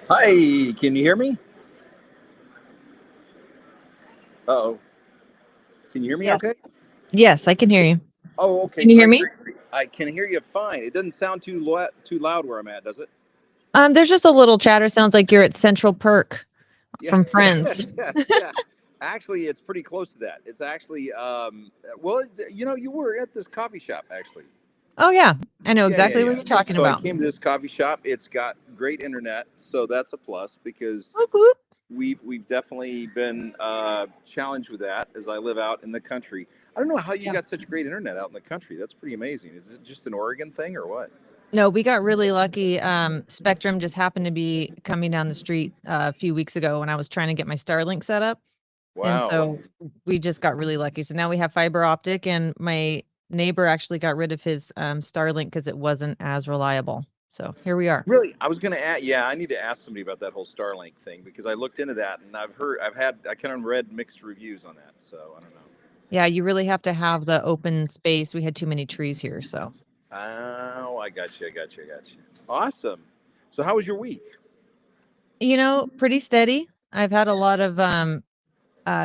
Hi, can you hear me? Uh-oh. Can you hear me Yes. okay? Yes, I can hear you. Oh, okay, Can you hear great, me? great, great. I can hear you fine. It doesn't sound too loud where I'm at, does it? There's just a little chatter. Sounds like you're at Central Perk Yeah. from Friends. Yeah. Actually, it's pretty close to that. It's actually well, you were at this coffee shop actually. Oh yeah, I know Yeah, yeah, exactly what yeah. you're talking So I about. came to this coffee shop. It's got great internet, so that's a plus because Whoop, whoop. we've definitely been challenged with that as I live out in the country. I don't know how you Yeah. got such great internet out in the country. That's pretty amazing. Is it just an Oregon thing or what? No, we got really lucky. Spectrum just happened to be coming down the street a few weeks ago when I was trying to get my Starlink set up, and Wow. so we just got really lucky. So now we have fiber optic, and my neighbor actually got rid of his Starlink because it wasn't as reliable. So here we are. Really, I was going to ask. Yeah, I need to ask somebody about that whole Starlink thing because I looked into that and I kind of read mixed reviews on that. So I don't know. Yeah, you really have to have the open space. We had too many trees here, so. Oh, I got you. I got you. I got you. Awesome. So how was your week? Pretty steady. I've had a lot of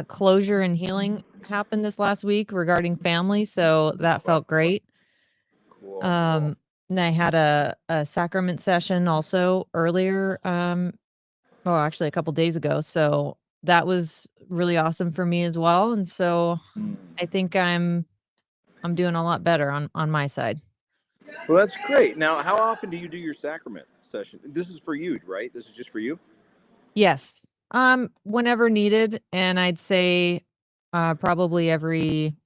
closure and healing happen this last week regarding family, so that Wow. felt great. Cool. Um, and I had a sacrament session also earlier, well, actually a couple days ago. So that was really awesome for me as well. And so Hmm. I think I'm doing a lot better on my side. Well, that's great. Now, how often do you do your sacrament session? This is for you, right? This is just for you. Yes. Whenever needed, and I'd say probably every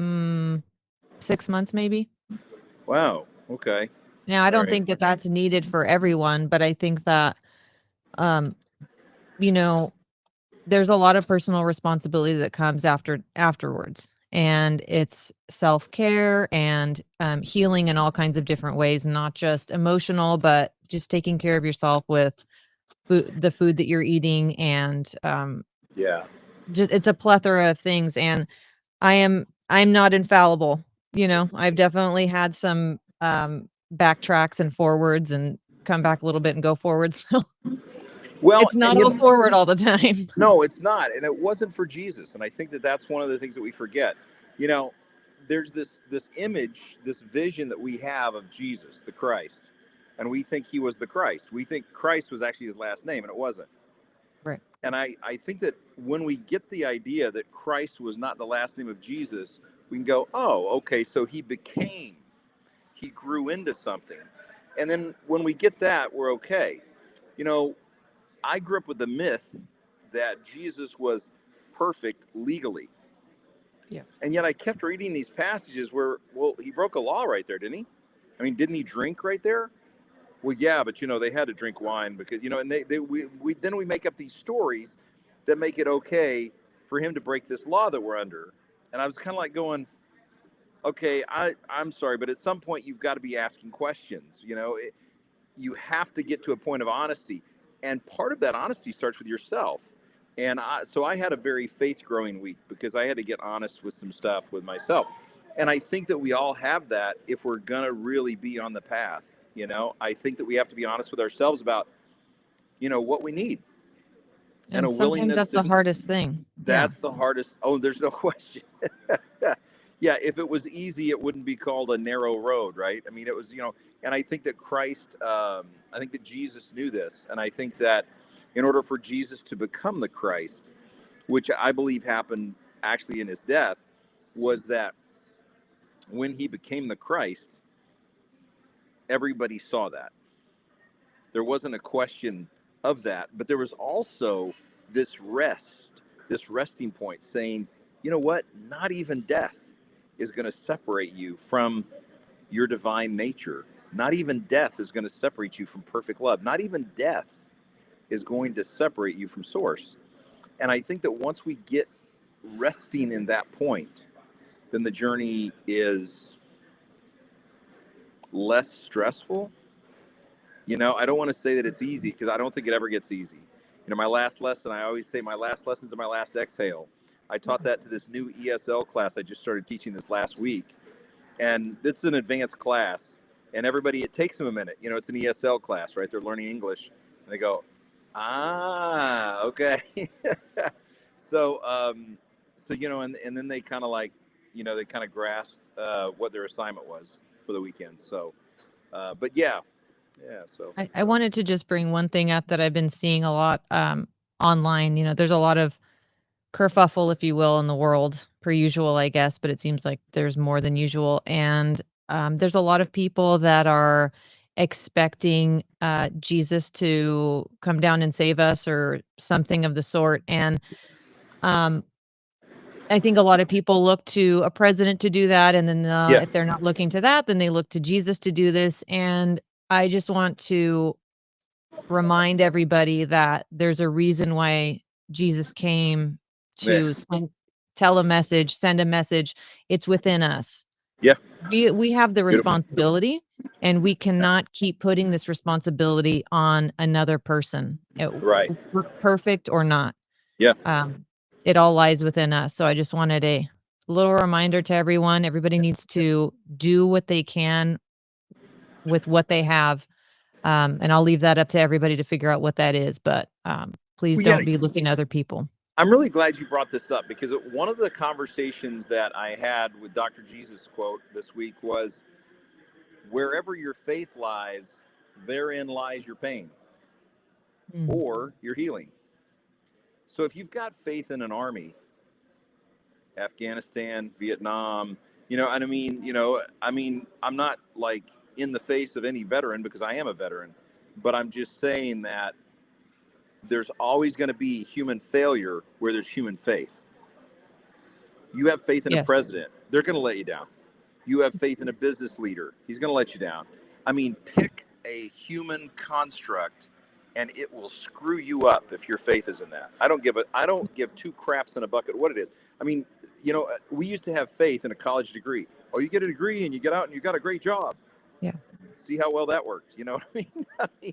mm, 6 months, maybe. Wow. Okay. Now, I All don't right. think that that's needed for everyone, but I think that, um, you know, there's a lot of personal responsibility that comes afterwards, and it's self-care and, healing in all kinds of different ways, not just emotional, but just taking care of yourself with the food that you're eating and, Yeah. just it's a plethora of things, and I'm not infallible, I've definitely had some, backtracks and forwards and come back a little bit and go forwards, so Well, it's not and all forward all the time. no, it's not, and it wasn't for Jesus. And I think that that's one of the things that we forget. You know, there's this image, this vision that we have of Jesus, the Christ, and we think he was the Christ. We think Christ was actually his last name, and it wasn't. Right. And I think that when we get the idea that Christ was not the last name of Jesus, we can go, oh, okay, so he grew into something. And then when we get that, we're okay. You know, I grew up with the myth that Jesus was perfect legally. Yeah. And yet I kept reading these passages where, well, he broke a law right there, didn't he? I mean, didn't he drink right there? Well, yeah, but they had to drink wine because and we then we make up these stories that make it okay for him to break this law that we're under. And I was kind of like going, okay, I'm sorry, but at some point you've got to be asking questions. You have to get to a point of honesty, and part of that honesty starts with yourself. And so I had a very faith growing week because I had to get honest with some stuff with myself. And I think that we all have that if we're gonna really be on the path. I think that we have to be honest with ourselves about what we need, and And a sometimes willingness that's to. the hardest thing. Yeah. That's the hardest. Oh, there's no question. Yeah, if it was easy, it wouldn't be called a narrow road, right? I mean, it was, and I think that I think that Jesus knew this. And I think that in order for Jesus to become the Christ, which I believe happened actually in his death, was that when he became the Christ, everybody saw that. There wasn't a question of that, but there was also this resting point saying, you know what? Not even death is going to separate you from your divine nature. Not even death is going to separate you from perfect love. Not even death is going to separate you from source. And I think that once we get resting in that point, then the journey is less stressful. I don't want to say that it's easy because I don't think it ever gets easy. My last lesson, I always say my last lessons are my last exhale. I taught that to this new ESL class I just started teaching this last week. And this is an advanced class. And everybody, it takes them a minute. It's an ESL class, right? They're learning English. And they go, ah, okay. so, so, and then they kind of like, they kind of grasped what their assignment was for the weekend. So, but yeah. So I wanted to just bring one thing up that I've been seeing a lot online. There's a lot of kerfuffle, if you will, in the world, per usual, I guess, but it seems like there's more than usual. And there's a lot of people that are expecting Jesus to come down and save us or something of the sort. And um, I think a lot of people look to a president to do that. And then yeah, if they're not looking to that, then they look to Jesus to do this. And I just want to remind everybody that there's a reason why Jesus came yeah, to tell a message, send a message. It's within us. yeah. We have the Beautiful. responsibility, and we cannot keep putting this responsibility on another person, Right. perfect or not. Yeah. Um, it all lies within us. So I just wanted a little reminder to everyone. Everybody needs to do what they can with what they have, and I'll leave that up to everybody to figure out what that is, but, please Well, yeah, don't be looking to other people. I'm really glad you brought this up because one of the conversations that I had with Dr. Jesus quote this week was, wherever your faith lies, therein lies your pain Mm, or your healing. So if you've got faith in an army, Afghanistan, Vietnam, and I'm not like in the face of any veteran because I am a veteran, but I'm just saying that there's always going to be human failure where there's human faith. You have faith in a yes, president, they're going to let you down. You have faith in a business leader, he's going to let you down. I mean, pick a human construct and it will screw you up if your faith is in that. I don't give two craps in a bucket what it is. I mean, we used to have faith in a college degree. Oh, you get a degree and you get out and you got a great job. yeah, See how well that worked. You know what I mean?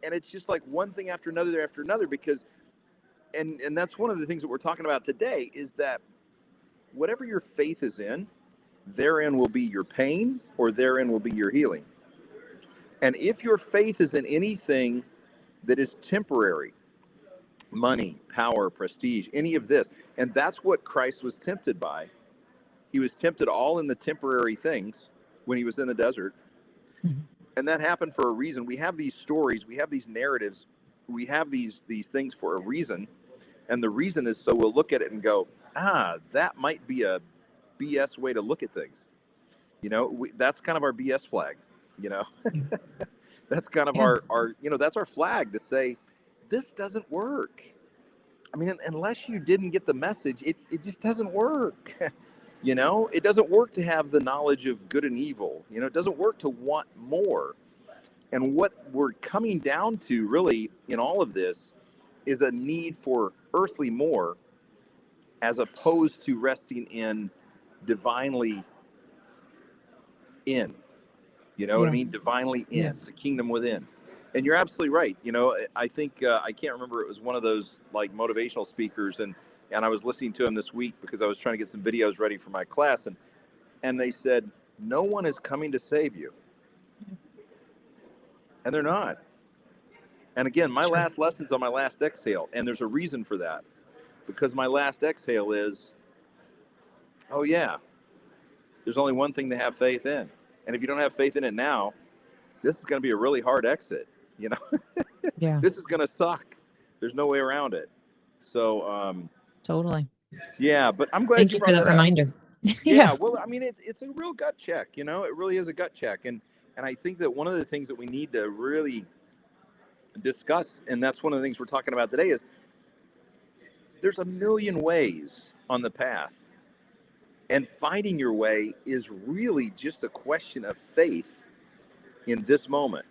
And it's just like one thing after another because and that's one of the things that we're talking about today is that whatever your faith is in, therein will be your pain or therein will be your healing. And if your faith is in anything that is temporary, money, power, prestige, any of this, and that's what Christ was tempted by. He was tempted all in the temporary things when he was in the desert. mhm, And that happened for a reason. We have these stories, we have these narratives, we have these things for a reason. And the reason is so we'll look at it and go, that might be a BS way to look at things. That's kind of our BS flag, you know. yeah, That's kind of yeah, our that's our flag to say this doesn't work. I mean, unless you didn't get the message, it just doesn't work. It doesn't work to have the knowledge of good and evil. It doesn't work to want more. And what we're coming down to really in all of this is a need for earthly more as opposed to resting in divinely in. You know what I yeah, mean? Divinely in, the yes, kingdom within. And you're absolutely right. I think I can't remember, it was one of those like motivational speakers, and I was listening to him this week because I was trying to get some videos ready for my class, and they said no one is coming to save you, and they're not. And again, it's my true. last lesson's on my last exhale, and there's a reason for that because my last exhale is, oh yeah, there's only one thing to have faith in, and if you don't have faith in it now, this is going to be a really hard exit. You know, Yeah, this is going to suck. There's no way around it. So, totally. yeah, but I'm glad Thank you you for brought that that up. reminder. Yeah, Yeah, well, I mean, it's a real gut check. It really is a gut check, and I think that one of the things that we need to really discuss, and that's one of the things we're talking about today, is there's a million ways on the path, and finding your way is really just a question of faith in this moment,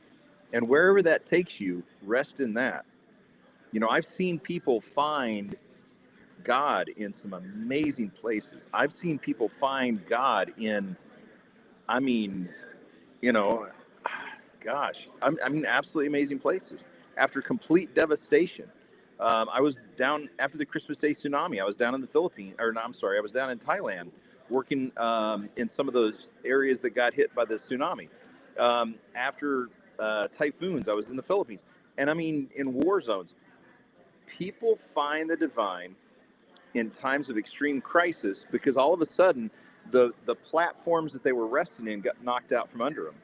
and wherever that takes you, rest in that. I've seen people find God in some amazing places. I've seen people find God in, I mean, you know, gosh, I mean, absolutely amazing places. After complete devastation, I was down after the Christmas Day tsunami. I was down in the Philippines, or no, I'm sorry, I was down in Thailand working in some of those areas that got hit by the tsunami. After typhoons, I was in the Philippines. And I mean, in war zones, people find the divine in times of extreme crisis because all of a sudden the platforms that they were resting in got knocked out from under them.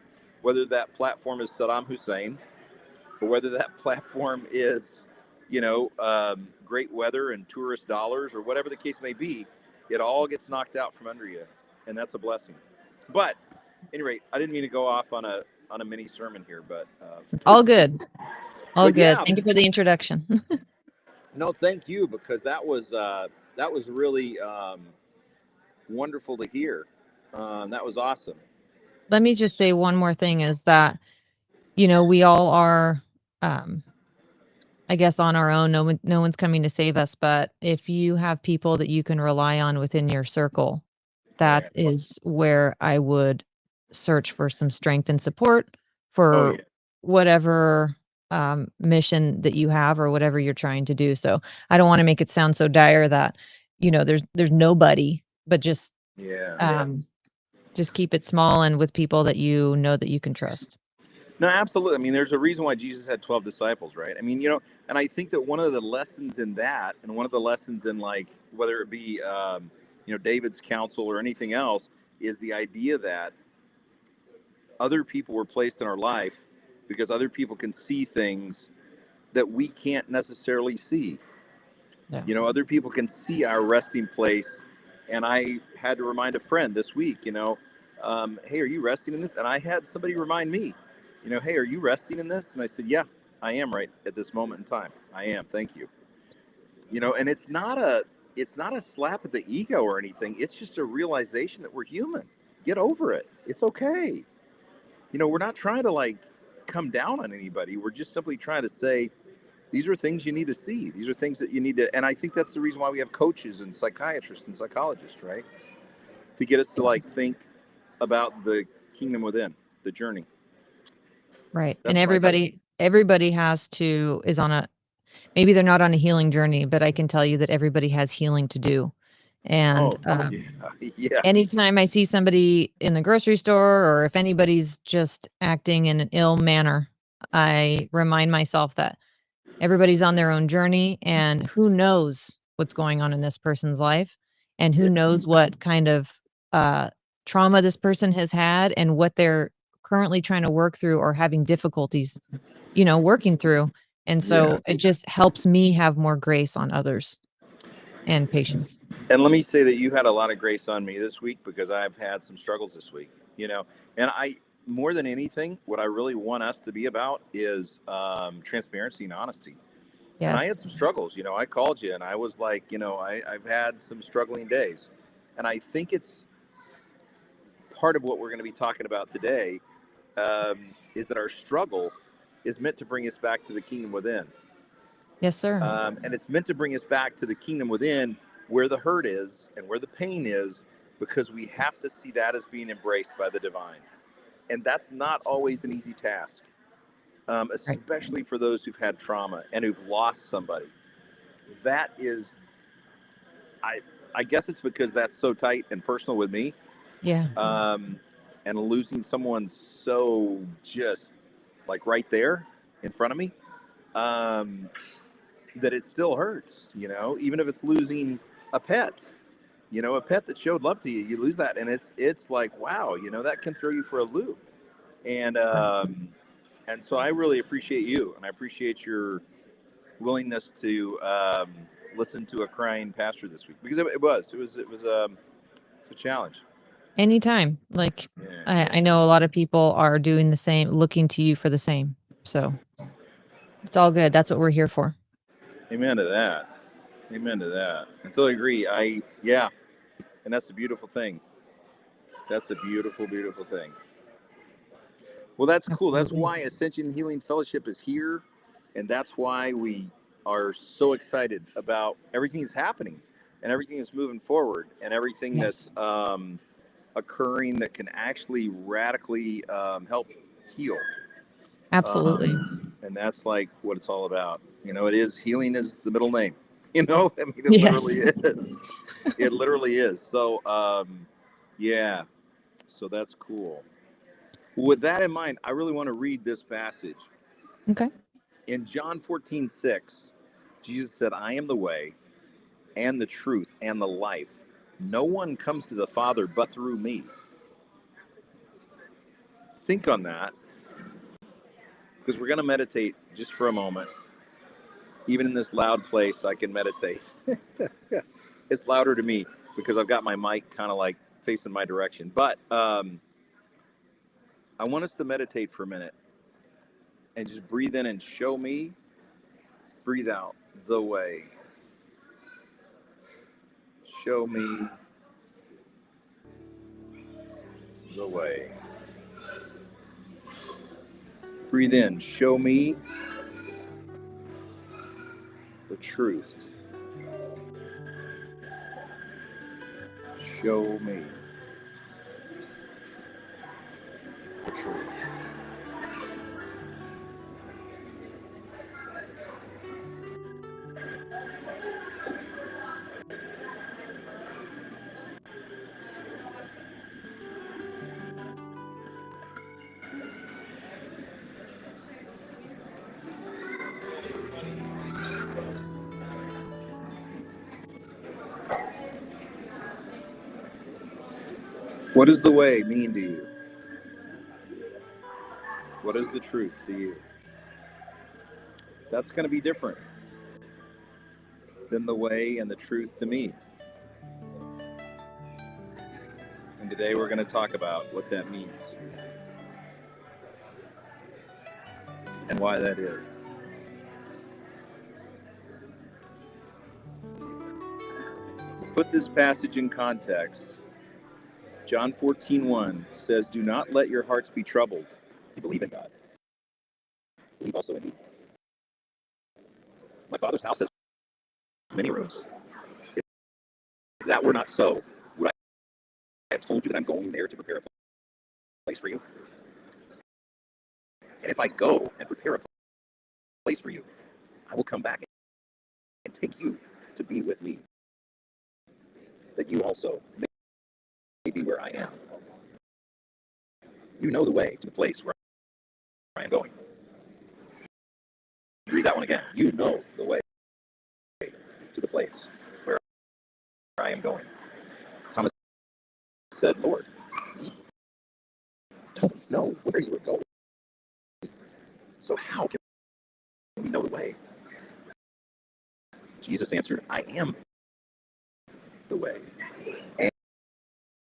Whether that platform is Saddam Hussein or whether that platform is, great weather and tourist dollars or whatever the case may be, it all gets knocked out from under you, and that's a blessing. But at any rate, I didn't mean to go off on a mini sermon here, but All good. All but good. yeah, Thank you for the introduction. no, thank you, because that was really wonderful to hear. That was awesome. Let me just say one more thing is that, we all are, I guess, on our own. No one's coming to save us. But if you have people that you can rely on within your circle, that Yeah. is where I would search for some strength and support Oh for yeah. whatever mission that you have or whatever you're trying to do. So I don't want to make it sound so dire that, there's nobody, but Yeah. just keep it small and with people that you know that you can trust. No, absolutely. I mean, there's a reason why Jesus had 12 disciples, right? I mean, and I think that one of the lessons in that, and one of the lessons in, like, whether it be, David's counsel or anything else, is the idea that other people were placed in our life because other people can see things that we can't necessarily see. Yeah. Other people can see our resting place. And I had to remind a friend this week, hey, are you resting in this? And I had somebody remind me, hey, are you resting in this? And I said, yeah, I am right at this moment in time. I am. Thank you. And it's not a slap at the ego or anything. It's just a realization that we're human. Get over it. It's okay. We're not trying to, like, come down on anybody. We're just simply trying to say, these are things you need to see. These are things that you need to, and I think that's the reason why we have coaches and psychiatrists and psychologists, right? To get us to, like, think about the kingdom within, the journey. Right. And That's my thing. everybody is on maybe they're not on a healing journey, but I can tell you that everybody has healing to do. And Oh, yeah. Yeah. anytime I see somebody in the grocery store or if anybody's just acting in an ill manner, I remind myself that everybody's on their own journey and who knows what's going on in this person's life and who Yeah. knows what kind of trauma this person has had and what they're currently trying to work through or having difficulties, working through. And Yeah. so it just helps me have more grace on others and patience. And let me say that you had a lot of grace on me this week because I've had some struggles this week, and more than anything, what I really want us to be about is transparency and honesty. And I Yes. had some struggles. I called you and I was like, I've had some struggling days. And I think it's part of what we're going to be talking about today, is that our struggle is meant to bring us back to the kingdom within. Yes, sir. And it's meant to bring us back to the kingdom within where the hurt is and where the pain is, because we have to see that as being embraced by the divine. And that's not always an easy task, Right. especially for those who've had trauma and who've lost somebody. That is, I, I guess it's because that's so tight and personal with me. Yeah. And losing someone so just, like, right there in front of me, that it still hurts, even if it's losing a pet, a pet that showed love to you. You lose that, and it's like, wow, that can throw you for a loop. And so I really appreciate you, and I appreciate your willingness to listen to a crying pastor this week, because it was a challenge. Anytime. Like Yeah. I know a lot of people are doing the same, looking to you for the same. So it's all good. That's what we're here for. Amen to that. Amen to that. I totally agree. Yeah, and that's a beautiful thing. That's a beautiful, beautiful thing. Well, that's cool. That's Absolutely. why Ascension Healing Fellowship is here, and that's why we are so excited about everything that's happening, and everything that's moving forward, and everything Yes. that's occurring that can actually radically help heal. Absolutely. And that's, like, what it's all about. It is, healing is the middle name. I mean, it literally Yes. is. It literally is. So, yeah. So that's cool. With that in mind, I really want to read this passage. Okay. In John 14:6, Jesus said, I am the way and the truth and the life. No one comes to the Father but through me. Think on that, because we're going to meditate just for a moment. Even in this loud place, I can meditate. It's louder to me because I've got my mic kind of like facing my direction. But I want us to meditate for a minute and just breathe in and show me, breathe out the way. Show me the way. Breathe in, show me the truth. Show me the truth. What does the way mean to you? What is the truth to you? That's going to be different than the way and the truth to me. And today we're going to talk about what that means and why that is. To put this passage in context, John 14:1 says, do not let your hearts be troubled. You believe in God. Believe also in me. My Father's house has many rooms. If that were not so, would I have told you that I'm going there to prepare a place for you? And if I go and prepare a place for you, I will come back and take you to be with me, that you also may be where I am. You know the way to the place where I am going. Read that one again. You know the way to the place where I am going. Thomas said, Lord, we don't know where you are going. So how can we know the way? Jesus answered, I am the way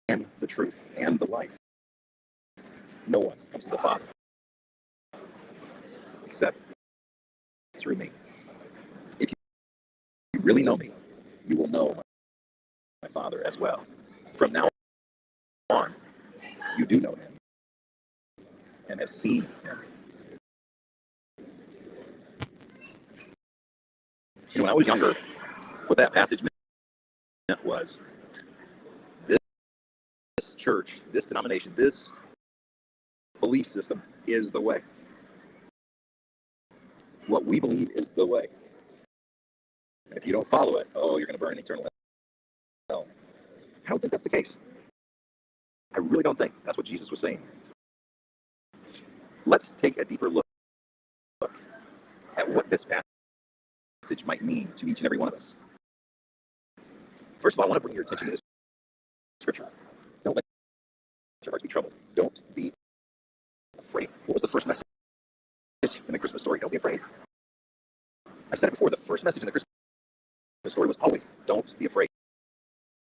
and the truth and the life. No one comes to the Father except through me. If you really know me, you will know my Father as well. From now on, you do know him and have seen him. And when I was younger, what that passage meant was this church, this denomination, this belief system is the way. What we believe is the way. And if you don't follow it, oh, you're going to burn in eternal hell. I don't think that's the case. I really don't think that's what Jesus was saying. Let's take a deeper look at what this passage might mean to each and every one of us. First of all, I want to bring your attention to this scripture. Don't let your hearts be troubled. Don't be afraid. What was the first message in the Christmas story? Don't be afraid. I've said it before. The first message in the Christmas story was always, don't be afraid.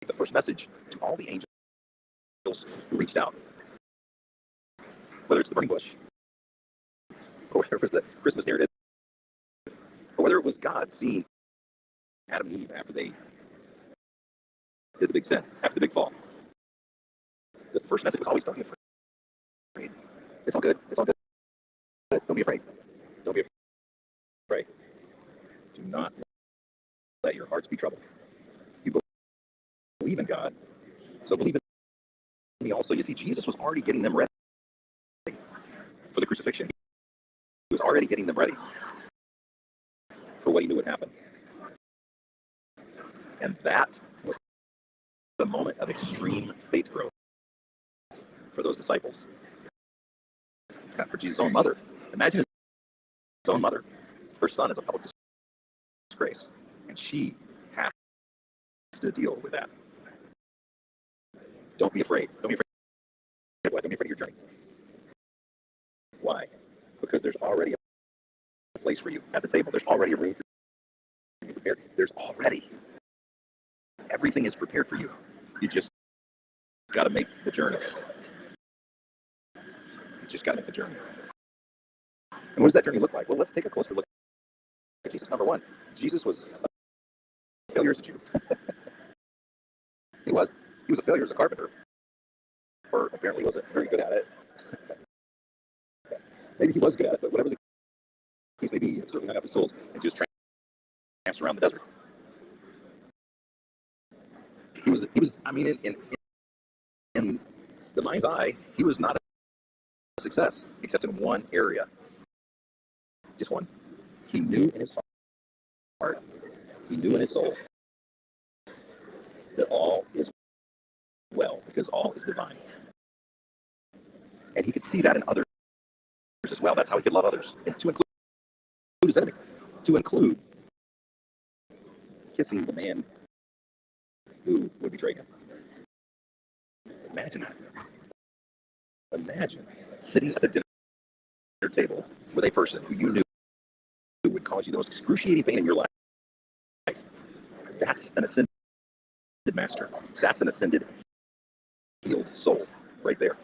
The first message to all the angels who reached out, whether it's the burning bush, or whether it was the Christmas narrative, or whether it was God seeing Adam and Eve after they did the big sin, after the big fall. The first message was always, don't be afraid. It's all good. It's all good. Don't be afraid. Don't be afraid. Do not let your hearts be troubled. You believe in God, so believe in me also. You see, Jesus was already getting them ready for the crucifixion. He was already getting them ready for what he knew would happen. And that was the moment of extreme faith growth for those disciples. And for Jesus' own mother. Imagine his own mother her son is a public disgrace, and she has to deal with that. Don't be afraid. Don't be afraid. Why? Don't be afraid of your journey. Why? Because there's already a place for you at the table. There's already a room for you prepared. There's already everything is prepared for you. You just got to make the journey. You just got to make the journey. And what does that journey look like? Well, let's take a closer look at Jesus. Number one, Jesus was a failure as a Jew. He was a failure as a carpenter, or apparently wasn't very good at it. Maybe he was good at it, but whatever the case may be, he certainly hung up his tools and just tramped around the desert. He was. I mean, in the mind's eye, he was not a success, except in one area. Just one. He knew in his heart, he knew in his soul that all is well, because all is divine. And he could see that in others as well. That's how he could love others, and to include his enemy, to include kissing the man who would betray him. Imagine that. Imagine sitting at the dinner table with a person who you knew would cause you the most excruciating pain in your life. That's an ascended master. That's an ascended, healed soul right there.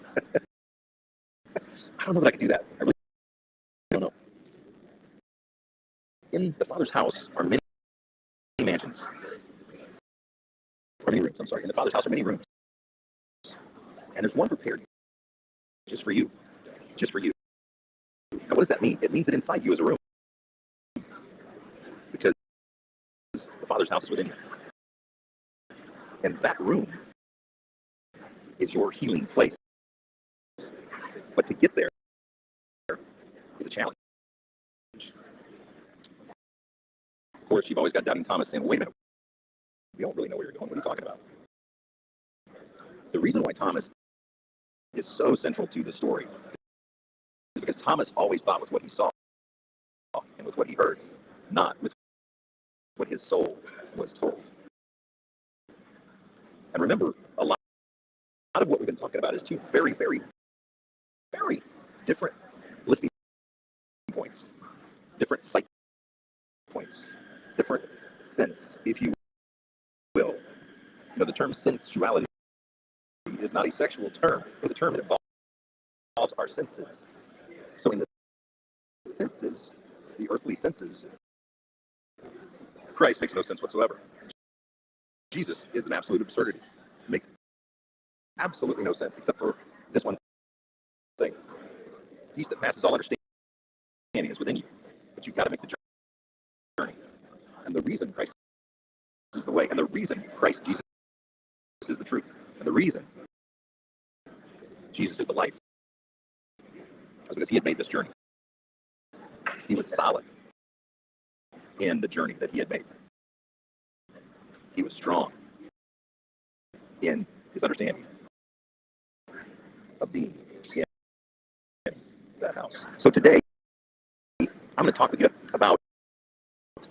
I don't know that I can do that. I really don't know. In the Father's house are many mansions. Or many rooms, I'm sorry. In the Father's house are many rooms. And there's one prepared just for you. Just for you. Now, what does that mean? It means that inside you is a room. Because the Father's house is within you. And that room is your healing place. But to get there is a challenge. Of course, you've always got doubting Thomas saying, wait a minute, we don't really know where you're going. What are you talking about? The reason why Thomas is so central to the story is because Thomas always thought with what he saw and with what he heard, not with what his soul was told. And remember, a lot of what we've been talking about is two very, very, very different listening points, different sight points, different sense, if you will. You know, the term sensuality is not a sexual term. It's a term that involves our senses. So in the senses, the earthly senses, Christ makes no sense whatsoever. Jesus is an absolute absurdity. It makes absolutely no sense, except for this one thing. Peace that passes all understanding is within you, but you've got to make the journey. And the reason Christ is the way, and the reason Christ Jesus is the truth, and the reason Jesus is the life is because he had made this journey. He was solid in the journey that he had made. He was strong in his understanding of being in that house. So today, I'm going to talk with you about a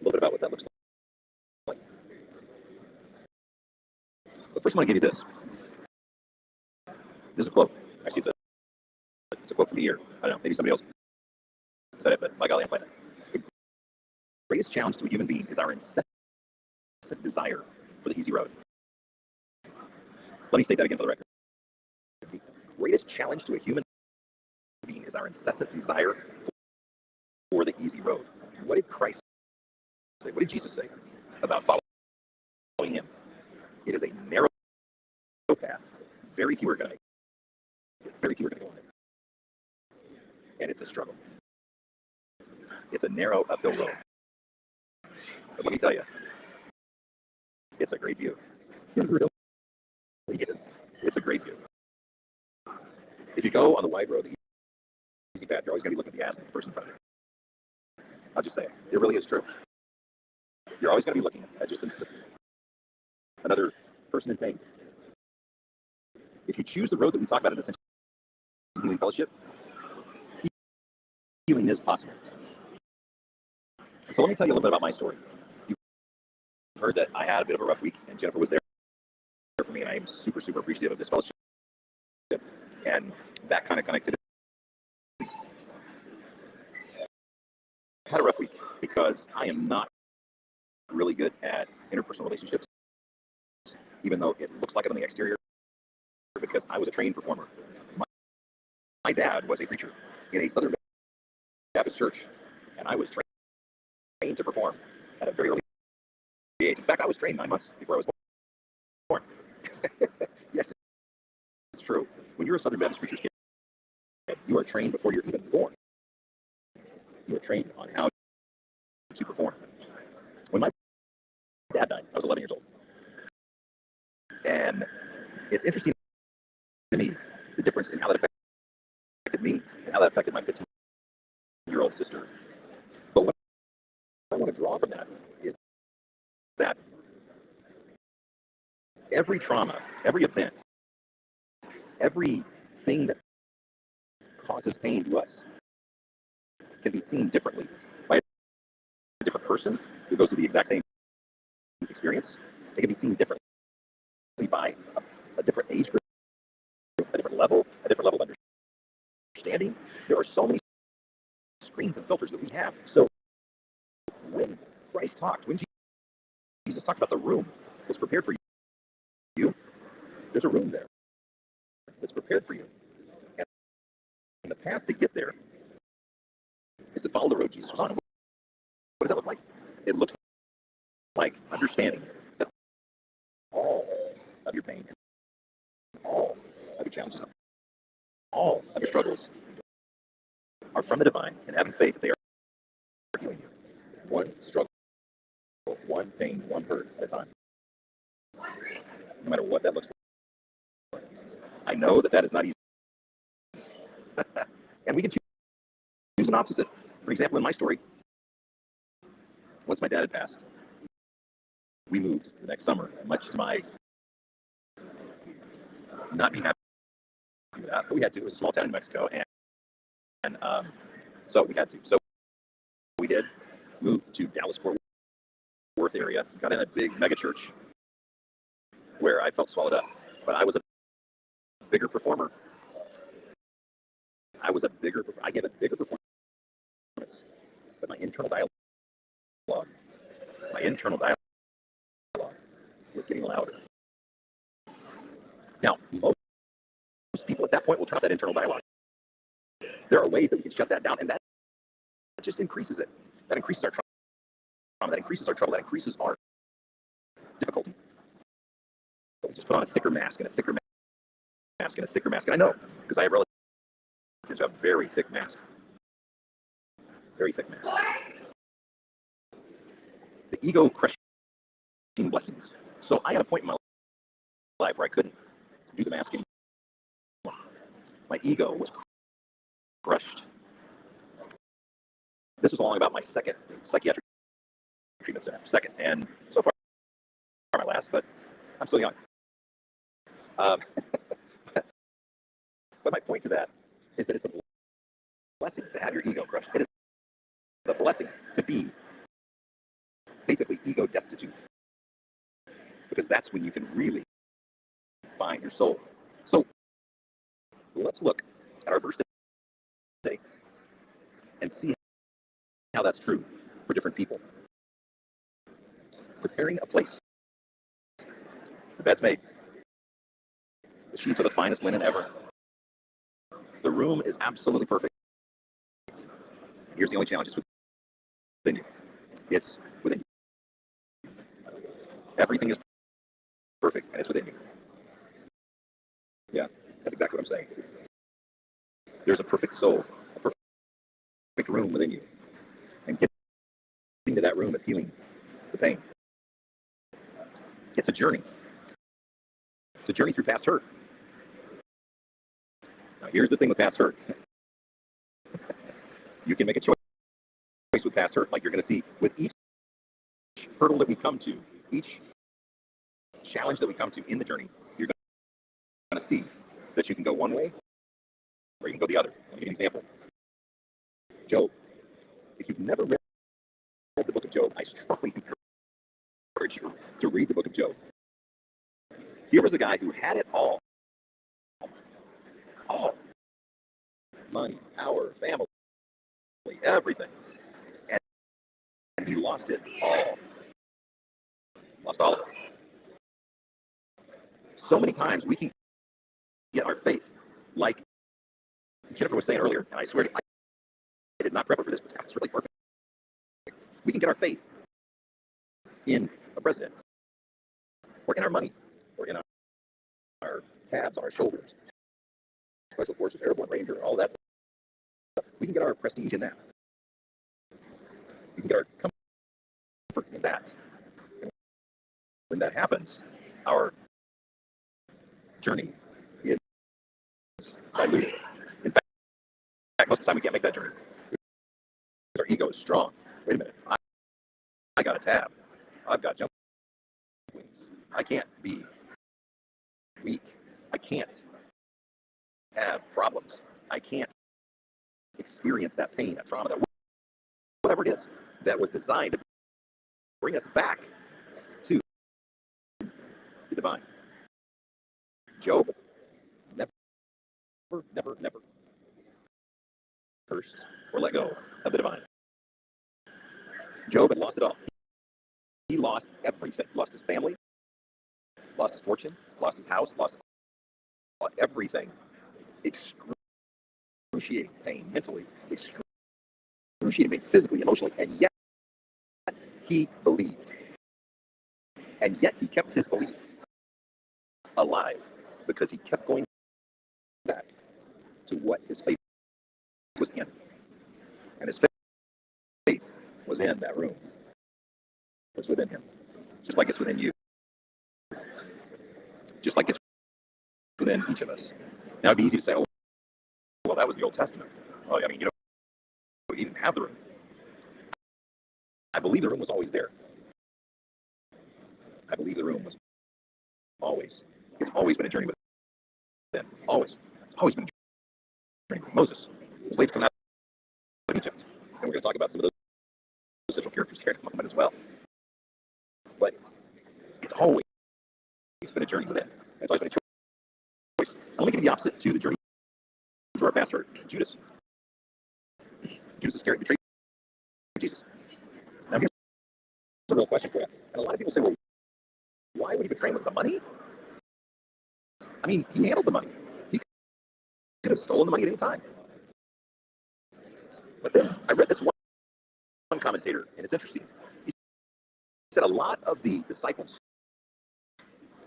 little bit about what that looks like. But first, I want to give you this. This is a quote. Actually, it's a quote from the year. I don't know, maybe somebody else said it, but by golly, I'm playing it. The greatest challenge to a human being is our incessant desire for the easy road. Let me state that again for the record. The greatest challenge to a human being is our incessant desire for the easy road. What did Christ say? What did Jesus say about following him? It is a narrow path. Very few are going to make it. Very few are going to go on it. And it's a struggle. It's a narrow uphill road. But let me tell you, it's a great view. It really is. It's a great view. If you go on the wide road, the easy path, you're always going to be looking at the ass of the person in front of you. I'll just say it. It really is true. You're always going to be looking at just another person in pain. If you choose the road that we talk about at Ascension Healing Fellowship, healing is possible. So let me tell you a little bit about my story. You've heard that I had a bit of a rough week, and Jennifer was there for me, and I am super, super appreciative of this fellowship and that kind of connectivity. I had a rough week because I am not really good at interpersonal relationships, even though it looks like it on the exterior, because I was a trained performer. My dad was a preacher in a Southern Baptist church, and I was trained to perform at a very early age. In fact, I was trained 9 months before I was born. Yes, it's true. When you're a Southern Baptist preacher's kid, you are trained before you're even born. You are trained on how to perform. When my dad died, I was 11 years old. And it's interesting to me, the difference in how that affected me and how that affected my 15-year-old sister. But what I want to draw from that is that every trauma, every event, everything that causes pain to us can be seen differently by a different person who goes through the exact same experience. It can be seen differently by a different age group, a different level of understanding. There are so many screens and filters that we have. So when when Jesus talked about the room that's prepared for you, there's a room there that's prepared for you. And the path to get there is to follow the road Jesus was on. What does that look like? It looks like understanding that all of your pain, all of your challenges, all of your struggles are from the divine, and having faith that they are healing you. One struggle, one pain, one hurt at a time. No matter what that looks like. I know that is not easy. And we can choose an opposite. For example, in my story, once my dad had passed, we moved the next summer, much to my not being happy with that, but we had to. It was a small town in Mexico, and so we had to. So we did move to Dallas-Fort Worth area, got in a big mega church where I felt swallowed up. But I was a bigger performer. I gave a bigger performance. But my internal dialogue was getting louder. Now, most people at that point will trust that internal dialogue. There are ways that we can shut that down, and that just increases it. That increases our trauma. That increases our trouble. That increases our difficulty. But we just put on a thicker mask and a thicker mask and a thicker mask. And I know, because I have relatives who have very thick mask. Very thick mask. The ego crushing blessings. So I had a point in my life where I couldn't do the mask anymore. My ego was crushed. This was all about my second psychiatric treatment center. Second, and so far my last, but I'm still young. But my point to that is that it's a blessing to have your ego crushed. It is a blessing to be basically ego destitute, because that's when you can really find your soul. So let's look at our verse today and see how that's true for different people. Preparing a place. The bed's made. The sheets are the finest linen ever. The room is absolutely perfect. Here's the only challenge: it's within you. It's within you. Everything is perfect, and it's within you. Yeah, that's exactly what I'm saying. There's a perfect soul, a perfect room within you. And getting to that room is healing the pain. It's a journey. It's a journey through past hurt. Now, here's the thing with past hurt. You can make a choice with past hurt, like you're going to see with each hurdle that we come to, each challenge that we come to in the journey. You're going to see that you can go one way or you can go the other. I'll give you an example. Job. If you've never read the book of Job, I strongly encourage you to read the book of Job. Here was a guy who had it all money, power, family, everything. And he lost it all. Lost all of it. So many times we can get our faith, like Jennifer was saying earlier, and I swear I did not prep her for this, but it's really perfect. We can get our faith in a president, or in our money, or in our tabs on our shoulders, special forces, airborne ranger, all that stuff. We can get our prestige in that. We can get our comfort in that. And when that happens, our journey is diluted. In fact, most of the time we can't make that journey. Our ego is strong. Wait a minute, I got a tab. I've got jump wings. I can't be weak. I can't have problems. I can't experience that pain, that trauma, that whatever it is that was designed to bring us back to the divine. Job never cursed or let go of the divine. Job had lost it all. He lost everything. Lost his family, lost his fortune, lost his house, lost everything. Excruciating pain, mentally, excruciating pain, physically, emotionally, and yet he believed. And yet he kept his belief alive because he kept going back to what his faith was in. And his faith was in that room. It's within him. Just like it's within you. Just like it's within each of us. Now it'd be easy to say, oh, well, that was the Old Testament. Well, I mean, he didn't have the room. I believe the room was always there. I believe the room was it's always been a journey with them. Always. It's always been a journey with Moses. The slaves come out of Egypt. And we're going to talk about some of those central characters here in a moment as well. But it's always been a journey with him. It's always been a choice. And let me give you the opposite to the journey through our pastor, Judas. Judas is carried, betrayed Jesus. Now here's a real question for you. And a lot of people say, well, why would he betray him? Was the money? I mean, he handled the money. He could have stolen the money at any time. But then I read this one commentator, and it's interesting. He said a lot of the disciples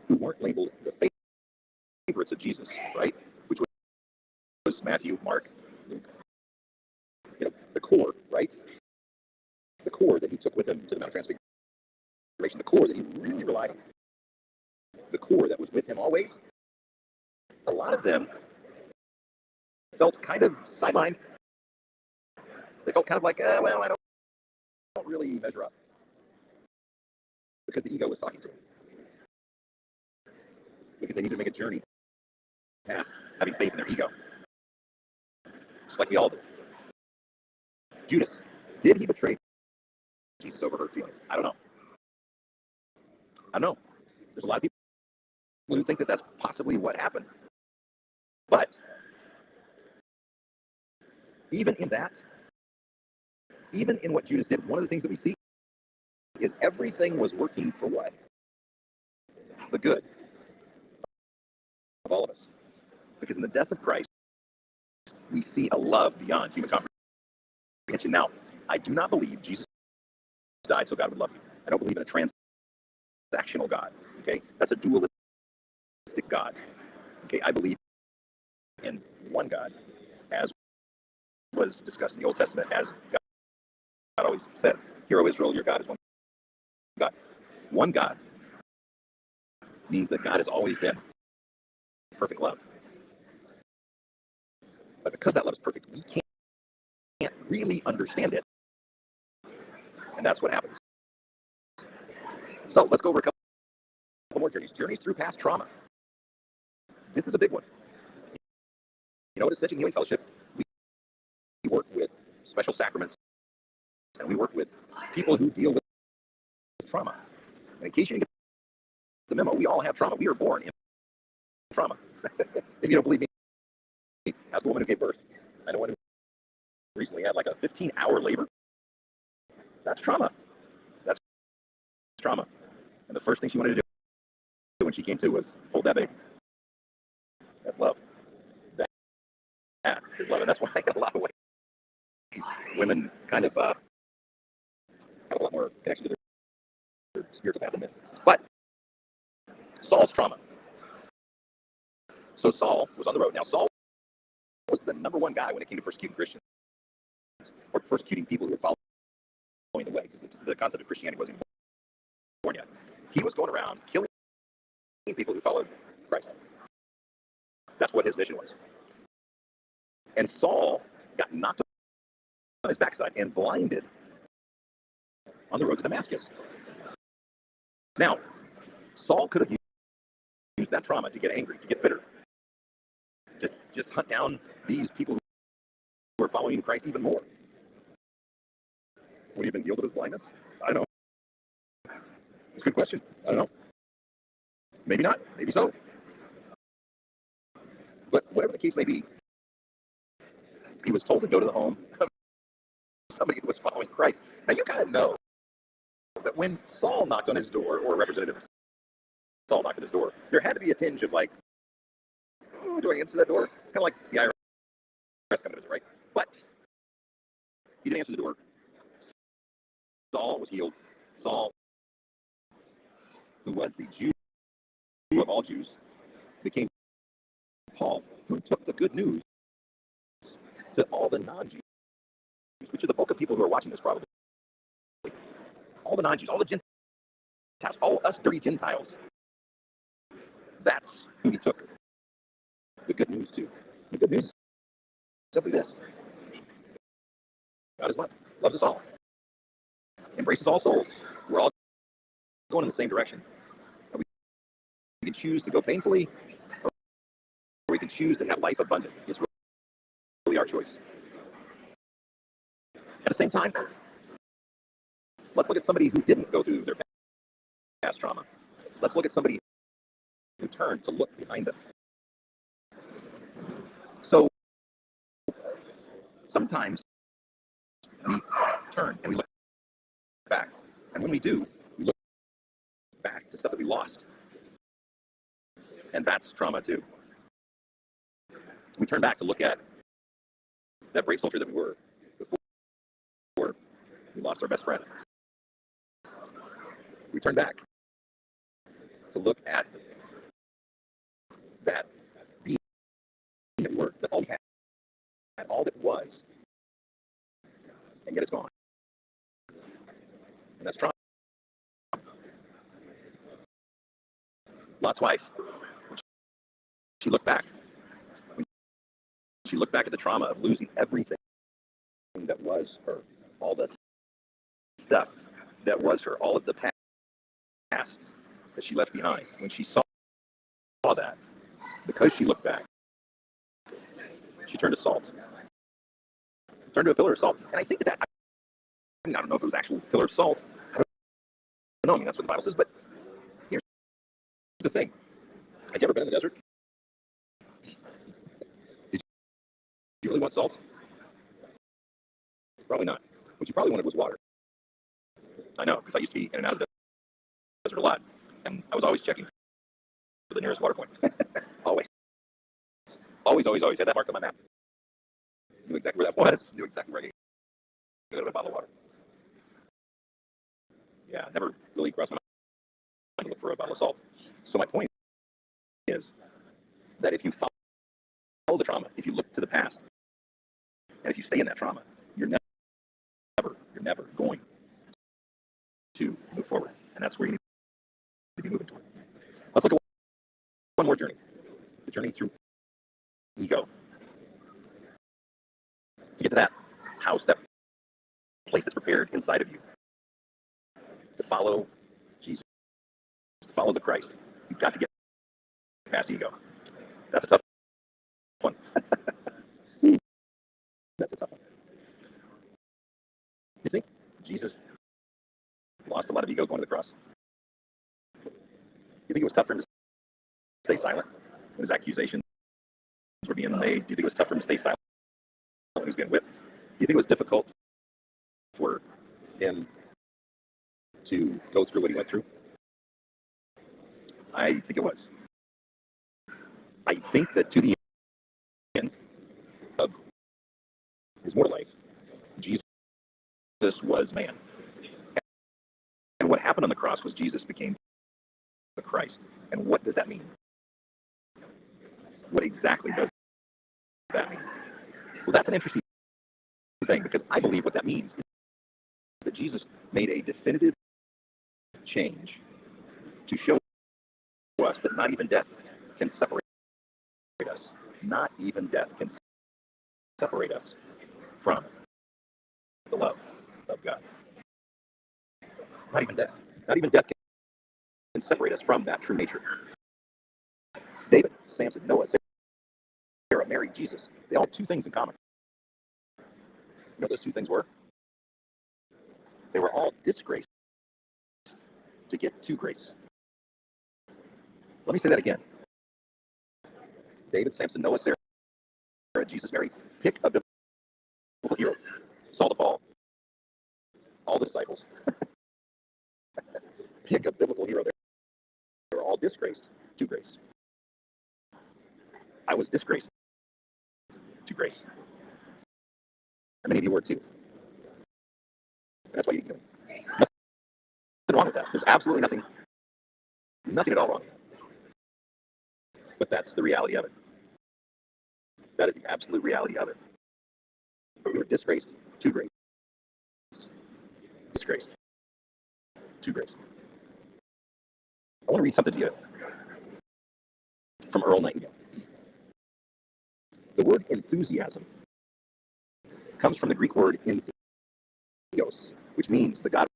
who weren't labeled the favorites of Jesus, right? Which was Matthew, Mark, Luke. The core, right? The core that he took with him to the Mount of Transfiguration, the core that he really relied on, the core that was with him always. A lot of them felt kind of sidelined. They felt kind of like, well, I don't really measure up. Because the ego was talking to them. Because they needed to make a journey past having faith in their ego. Just like we all do. Judas, did he betray Jesus over hurt feelings? I don't know. There's a lot of people who think that that's possibly what happened. But even in that, even in what Judas did, one of the things that we see is everything was working for what? The good of all of us. Because in the death of Christ, we see a love beyond human comprehension. Now, I do not believe Jesus died so God would love you. I don't believe in a transactional God. Okay, that's a dualistic God. Okay, I believe in one God, as was discussed in the Old Testament, as God always said, "Hear, O Israel, your God is one God." One God means that God has always been perfect love. But because that love is perfect, we can't really understand it. And that's what happens. So let's go over a couple more journeys. Journeys through past trauma. This is a big one. At Ascension Healing Fellowship, we work with special sacraments, and we work with people who deal with trauma. And in case you didn't get the memo, we all have trauma. We are born in trauma. If you don't believe me, ask a woman who gave birth. I know one who recently had like a 15-hour labor. That's trauma. That's trauma. And the first thing she wanted to do when she came to was hold that baby. That's love. That is love. And that's why in a lot of ways, women kind of have a lot more connection to their spiritual path than men. But Saul's trauma. So Saul was on the road. Now, Saul was the number one guy when it came to persecuting Christians or persecuting people who were following the way, because the concept of Christianity wasn't even born yet. He was going around killing people who followed Christ. That's what his mission was. And Saul got knocked on his backside and blinded on the road to Damascus. Now, Saul could have used that trauma to get angry, to get bitter, just hunt down these people who are following Christ even more. Would he have been healed of his blindness? I don't know. It's a good question. I don't know. Maybe not. Maybe so. But whatever the case may be, he was told to go to the home of somebody who was following Christ. Now, you got to know that when Saul knocked on his door, or a representative of Saul knocked on his door, there had to be a tinge of like, oh, do I answer that door? It's kind of like the IRS coming to visit, right? But he didn't answer the door. Saul was healed. Saul, who was the Jew of all Jews, became Paul, who took the good news to all the non-Jews, which are the bulk of people who are watching this probably. All the non-Jews, all the Gentiles, all us dirty Gentiles. That's who he took the good news to. The good news is simply this. God is love. Loves us all. Embraces all souls. We're all going in the same direction. We can choose to go painfully, or we can choose to have life abundant. It's really our choice. At the same time, let's look at somebody who didn't go through their past trauma. Let's look at somebody who turned to look behind them. So sometimes we turn and we look back. And when we do, we look back to stuff that we lost. And that's trauma too. We turn back to look at that brave soldier that we were before we lost our best friend. We turn back to look at that being that we were, that all we had, all that was, and yet it's gone. And that's trauma. Lot's wife, she looked back. She looked back at the trauma of losing everything that was her, all the stuff that was her, all of the past that she left behind. When she saw that, because she looked back, she turned to salt. Turned to a pillar of salt. And I think that, I don't know if it was actual pillar of salt. I don't know. I mean, that's what the Bible says. But here's the thing. Have you ever been in the desert? Did you really want salt? Probably not. What you probably wanted was water. I know, because I used to be in and out of the desert a lot. And I was always checking for the nearest water point. Always. Always had that marked on my map. Knew exactly where that was. Knew exactly where I could get a bottle of water. Yeah, never really crossed my mind to look for a bottle of salt. So my point is that if you follow the trauma, if you look to the past, and if you stay in that trauma, you're never going to move forward. And that's where you need to be moving toward. Let's look at one more journey. The journey through ego. To get to that house, that place that's prepared inside of you. To follow Jesus. To follow the Christ. You've got to get past ego. That's a tough one. That's a tough one. You think Jesus lost a lot of ego going to the cross? You think it was tough for him to stay silent when his accusations were being made? Do you think it was tough for him to stay silent when he was being whipped? Do you think it was difficult for him to go through what he went through? I think it was. I think that to the end of his mortal life, Jesus was man. And what happened on the cross was Jesus became the Christ. And what does that mean? What exactly does that mean? Well, that's an interesting thing, because I believe what that means is that Jesus made a definitive change to show us that not even death can separate us. Not even death can separate us from the love of God. Not even death. Not even death can separate us from that true nature. David, Samson, Noah, Sarah, Mary, Jesus, they all had two things in common. You know what those two things were? They were all disgraced to get to grace. Let me say that again. David, Samson, Noah, Sarah, Jesus, Mary. Pick a biblical hero. Saul to Paul. All the disciples. Pick a biblical hero. They were all disgraced to grace. I was disgraced to grace. And many of you were too. And that's why you didn't get it. Nothing wrong with that. There's absolutely nothing at all wrong with that. But that's the reality of it. That is the absolute reality of it. We were disgraced to grace. Disgraced to grace. I want to read something to you from Earl Nightingale. The word enthusiasm comes from the Greek word entheos, which means the God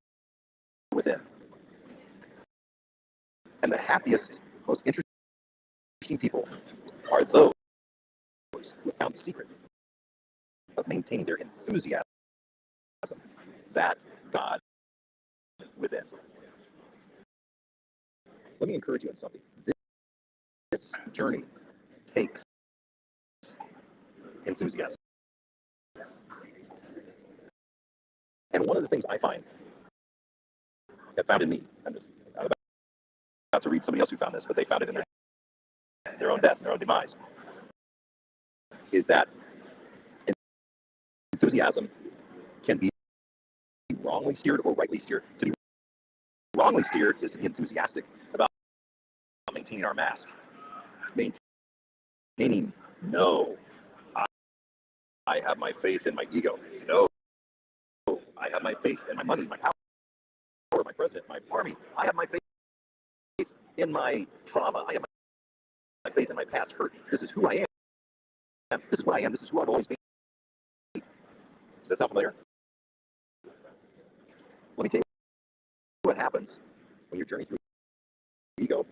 within. And the happiest, most interesting people are those who have found the secret of maintaining their enthusiasm, that God within. Let me encourage you in something. This journey takes enthusiasm. And one of the things I have found in me, I'm about to read somebody else who found this, but they found it in their own death, their own demise, is that enthusiasm can be wrongly steered or rightly steered. To be wrongly steered is to be enthusiastic about maintaining our mask. Maintaining, no, I have my faith in my ego. No, I have my faith in my money, my power, my president, my army. I have my faith in my trauma. I have my faith in my past hurt. This is who I am. This is what I am. This is who I've always been. Does that sound familiar? Let me tell you what happens when your journey through ego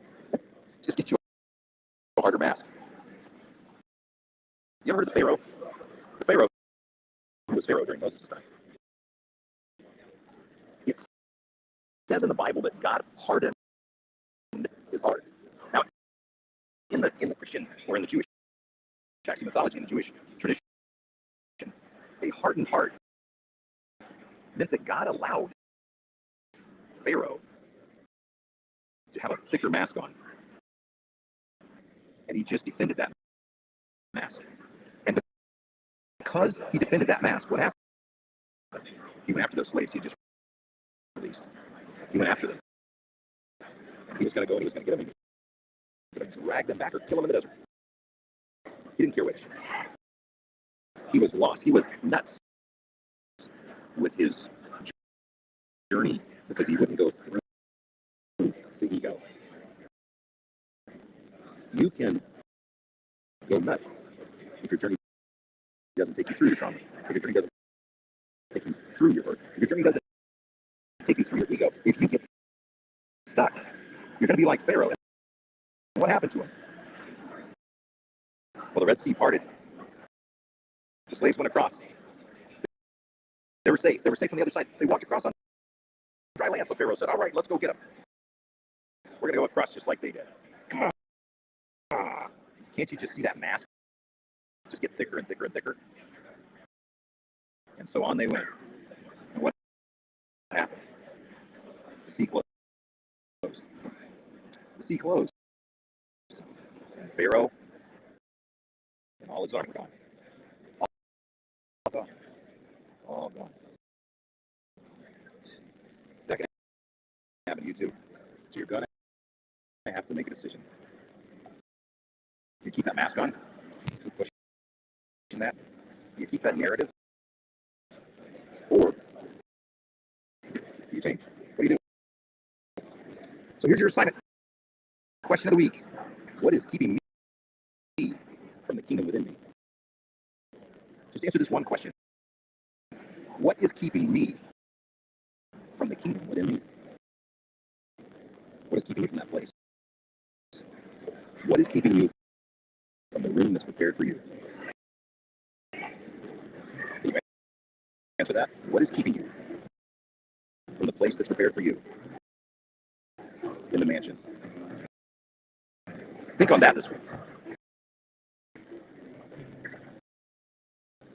just gets you a harder mask. You ever heard of Pharaoh? The Pharaoh who was Pharaoh during Moses' time. It says in the Bible that God hardened his heart. Now, in the Christian or in the Jewish mythology, in the Jewish tradition, a hardened heart meant that God allowed Pharaoh to have a thicker mask on. And he just defended that mask. And because he defended that mask, what happened? He went after those slaves he had just released. He went after them. And he was going to go and he was going to get them. He was going to drag them back or kill them in the desert. He didn't care which. He was lost. He was nuts with his journey because he wouldn't go through the ego. You can go nuts if your journey doesn't take you through your trauma, if your journey doesn't take you through your hurt, if your journey doesn't take you through your ego. If you get stuck, you're going to be like Pharaoh. And what happened to him? Well, the Red Sea parted. The slaves went across. They were safe. They were safe on the other side. They walked across on dry land. So Pharaoh said, all right, let's go get them. We're going to go across just like they did. Come on. Can't you just see that mask just get thicker and thicker and thicker? And so on they went. And what happened? The sea closed. The sea closed. And Pharaoh and all his army gone. All gone. All gone. That can happen to you too. So you're gonna have to make a decision. You keep that mask on, keep pushing that, you keep that narrative, or you change. What do you do? So here's your assignment. Question of the week. What is keeping me from the kingdom within me? Just answer this one question. What is keeping me from the kingdom within me? What is keeping you from that place? What is keeping you from the room that's prepared for you? Can you answer that? What is keeping you from the place that's prepared for you in the mansion? Think on that this week.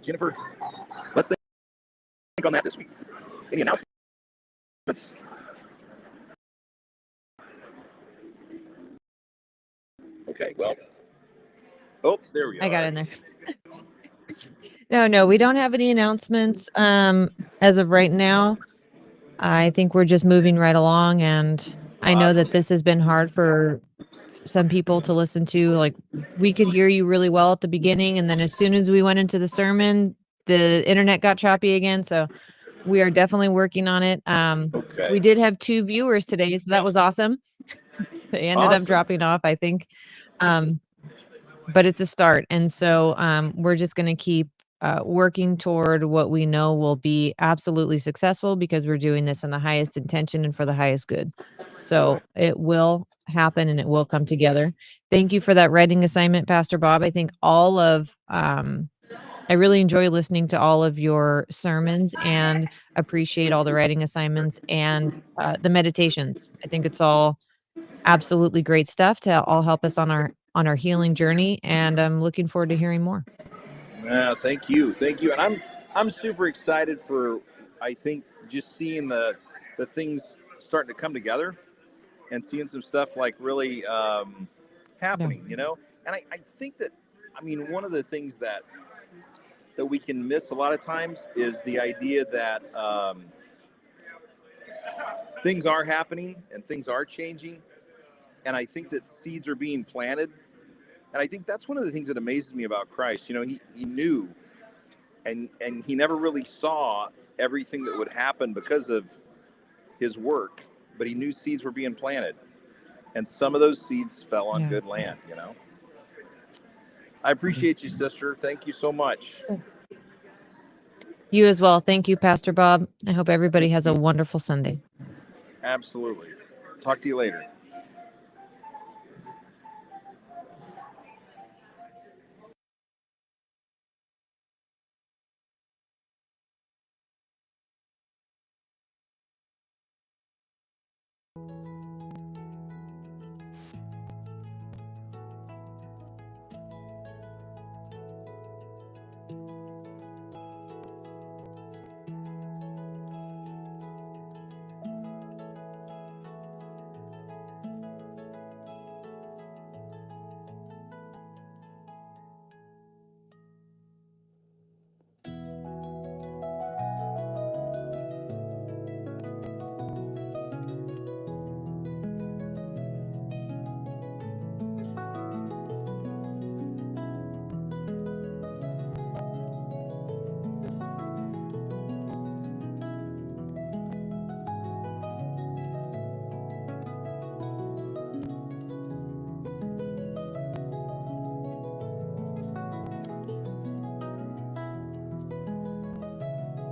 Jennifer, let's think on that this week. Any announcements? Okay, well. Oh, there we go. I got in there. No, we don't have any announcements. As of right now, I think we're just moving right along, and I know that this has been hard for some people to listen to. Like, we could hear you really well at the beginning, and then as soon as we went into the sermon, the internet got choppy again. So we are definitely working on it. Okay. We did have 2 viewers today, so that was awesome. They ended up dropping off, I think. But it's a start. And so we're just going to keep working toward what we know will be absolutely successful, because we're doing this in the highest intention and for the highest good. So it will happen and it will come together. Thank you for that writing assignment, Pastor Bob. I think I really enjoy listening to all of your sermons and appreciate all the writing assignments and the meditations. I think it's all absolutely great stuff to all help us on our healing journey, and I'm looking forward to hearing more. Thank you, and I'm super excited for, I think, just seeing the things starting to come together and seeing some stuff like really happening, And I think that, one of the things that we can miss a lot of times is the idea that things are happening and things are changing, and I think that seeds are being planted. And I think that's one of the things that amazes me about Christ. He knew, and he never really saw everything that would happen because of his work, but he knew seeds were being planted. And some of those seeds fell on good land, I appreciate you, sister. Thank you so much. You as well. Thank you, Pastor Bob. I hope everybody has a wonderful Sunday. Absolutely. Talk to you later.